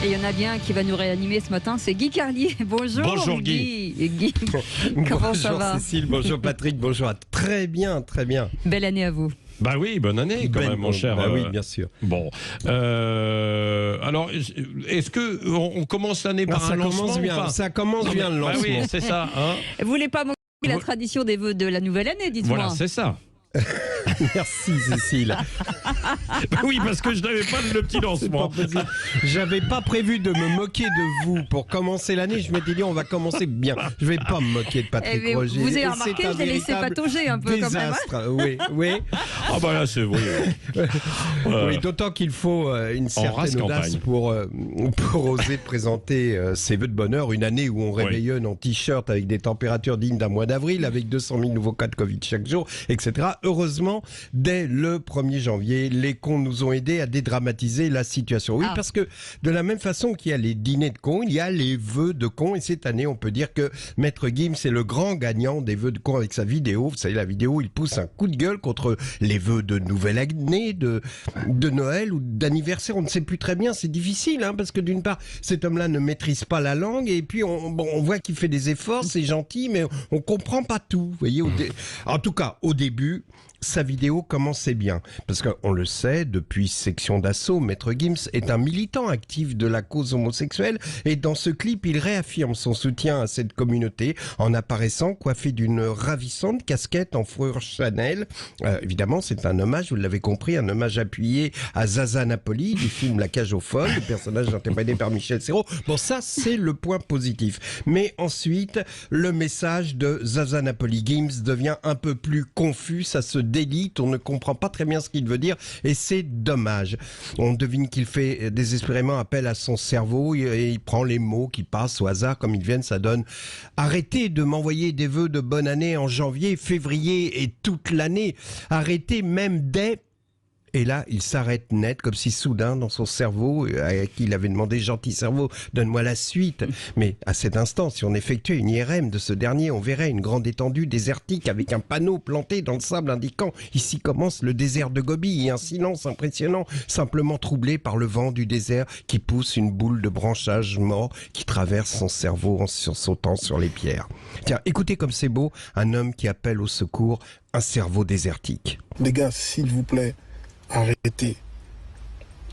Et il y en a bien qui va nous réanimer ce matin, c'est Guy Carlier. Bonjour. Bonjour Guy. Guy, comment ça va? Bonjour Cécile, bonjour Patrick, bonjour. Très bien, très bien. Belle année à vous. Bah oui, bonne année quand même, mon cher. Bah oui, bien sûr. Bon, alors, est-ce que on commence l'année par un lancement ou pas? Ça commence bien le Bah lancement. oui, c'est ça. Hein, Vous voulez pas manquer la tradition des vœux de la nouvelle année, dites-moi. voilà, c'est ça. Merci Cécile. Bah oui, parce que je n'avais pas le petit C'est pas lancement. possible. J'avais pas prévu de me moquer de vous pour commencer l'année. Je m'étais dit on va commencer bien. Je vais pas me moquer de Patrick Eh, Roger. vous avez Et remarqué, c'est un je l'ai laissé véritable patauger un peu quand même. désastre. Oui, oui. Ah bah là, c'est vrai. Oui, d'autant qu'il faut une race certaine audace campagne. pour oser présenter ses vœux de bonheur. Une année où on réveillonne en t-shirt avec des températures dignes d'un mois d'avril, avec 200 000 nouveaux cas de Covid chaque jour, etc. Heureusement, dès le 1er janvier, les cons nous ont aidés à dédramatiser la situation. Oui, parce que de la même façon qu'il y a les dîners de cons, il y a les vœux de cons. Et cette année, on peut dire que Maître Gims est le grand gagnant des vœux de cons avec sa vidéo. Vous savez, la vidéo, il pousse un coup de gueule contre les vœux de nouvelle année, de Noël ou d'anniversaire. On ne sait plus très bien. C'est difficile, hein, parce que d'une part, cet homme-là ne maîtrise pas la langue. Et puis, on voit qu'il fait des efforts, c'est gentil, mais on comprend pas tout. Vous voyez, en tout cas, au début, sa vidéo commençait bien. Parce qu'on le sait, depuis Section d'Assaut, Maître Gims est un militant actif de la cause homosexuelle. Et dans ce clip, il réaffirme son soutien à cette communauté en apparaissant coiffé d'une ravissante casquette en fourrure Chanel. Évidemment, c'est un hommage, vous l'avez compris, un hommage appuyé à Zaza Napoli du film La Cage aux Folles, le personnage interprété par Michel Serrault. Bon, ça, c'est le point positif. Mais ensuite, le message de Zaza Napoli Gims devient un peu plus confus, ça se délite, on ne comprend pas très bien ce qu'il veut dire et c'est dommage. On devine qu'il fait désespérément appel à son cerveau et il prend les mots qui passent au hasard comme ils viennent, ça donne « Arrêtez de m'envoyer des vœux de bonne année en janvier, février et toute l'année. Arrêtez même dès... » Et là, il s'arrête net, comme si soudain, dans son cerveau, à qui il avait demandé « Gentil cerveau, donne-moi la suite ». Mais à cet instant, si on effectuait une IRM de ce dernier, on verrait une grande étendue désertique avec un panneau planté dans le sable indiquant « Ici commence le désert de Gobi » et un silence impressionnant, simplement troublé par le vent du désert qui pousse une boule de branchage mort qui traverse son cerveau en sursautant sur les pierres. Tiens, écoutez comme c'est beau, un homme qui appelle au secours un cerveau désertique. Les gars, s'il vous plaît, arrêtez.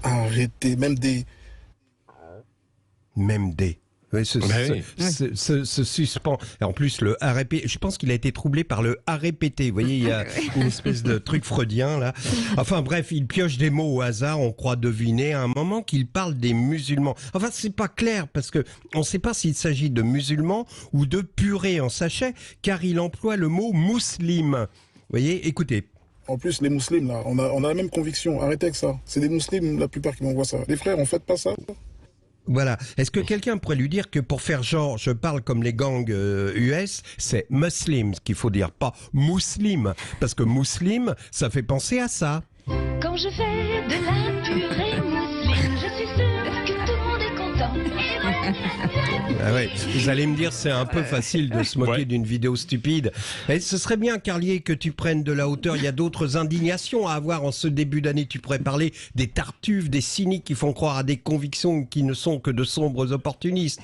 Arrêtez. Même des... Oui, ce suspens. Et en plus, le à répéter, je pense qu'il a été troublé par le à répéter. Vous voyez, il y a une espèce de truc freudien, là. Enfin, bref, il pioche des mots au hasard, on croit deviner à un moment qu'il parle des musulmans. Enfin, c'est pas clair, parce que on sait pas s'il s'agit de musulmans ou de purée en sachet, car il emploie le mot musulman. Vous voyez, écoutez. En plus, les musulmans, là, on a la même conviction. Arrêtez avec ça. C'est des musulmans, la plupart, qui m'envoient ça. Les frères, on fait pas ça. Voilà. Est-ce que quelqu'un pourrait lui dire que pour faire genre, je parle comme les gangs US, c'est muslim qu'il faut dire, pas muslim, parce que muslim, ça fait penser à ça. Quand je fais de la purée mousseline, je suis sûre que tout le monde est content. Ah ouais. Vous allez me dire, c'est un peu facile de se moquer d'une vidéo stupide. Et ce serait bien, Carlier, que tu prennes de la hauteur. Il y a d'autres indignations à avoir en ce début d'année. Tu pourrais parler des tartuffes, des cyniques qui font croire à des convictions qui ne sont que de sombres opportunistes.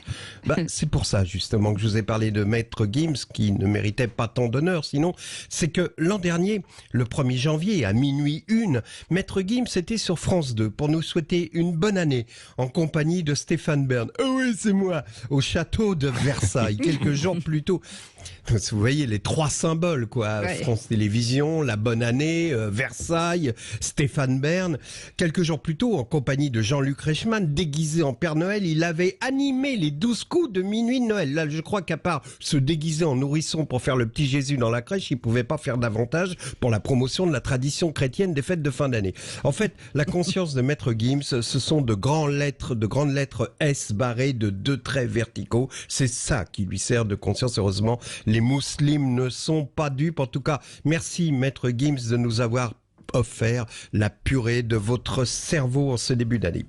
C'est pour ça, justement, que je vous ai parlé de Maître Gims, qui ne méritait pas tant d'honneur. Sinon, c'est que l'an dernier, le 1er janvier, à minuit 1, Maître Gims était sur France 2 pour nous souhaiter une bonne année en compagnie de Stéphane Bern. Oh oui, c'est moi, au château de Versailles, quelques jours plus tôt. Vous voyez les trois symboles, quoi. Ouais. France Télévisions, la bonne année, Versailles, Stéphane Bern. Quelques jours plus tôt, en compagnie de Jean-Luc Reichmann, déguisé en Père Noël, il avait animé les 12 coups de minuit de Noël. Là, je crois qu'à part se déguiser en nourrisson pour faire le petit Jésus dans la crèche, il pouvait pas faire davantage pour la promotion de la tradition chrétienne des fêtes de fin d'année. En fait, la conscience de Maître Gims, ce sont de grandes lettres S barrées de 2 traits verticaux. C'est ça qui lui sert de conscience, heureusement. Les musulmans ne sont pas dupes. En tout cas, merci Maître Gims de nous avoir offert la purée de votre cerveau en ce début d'année.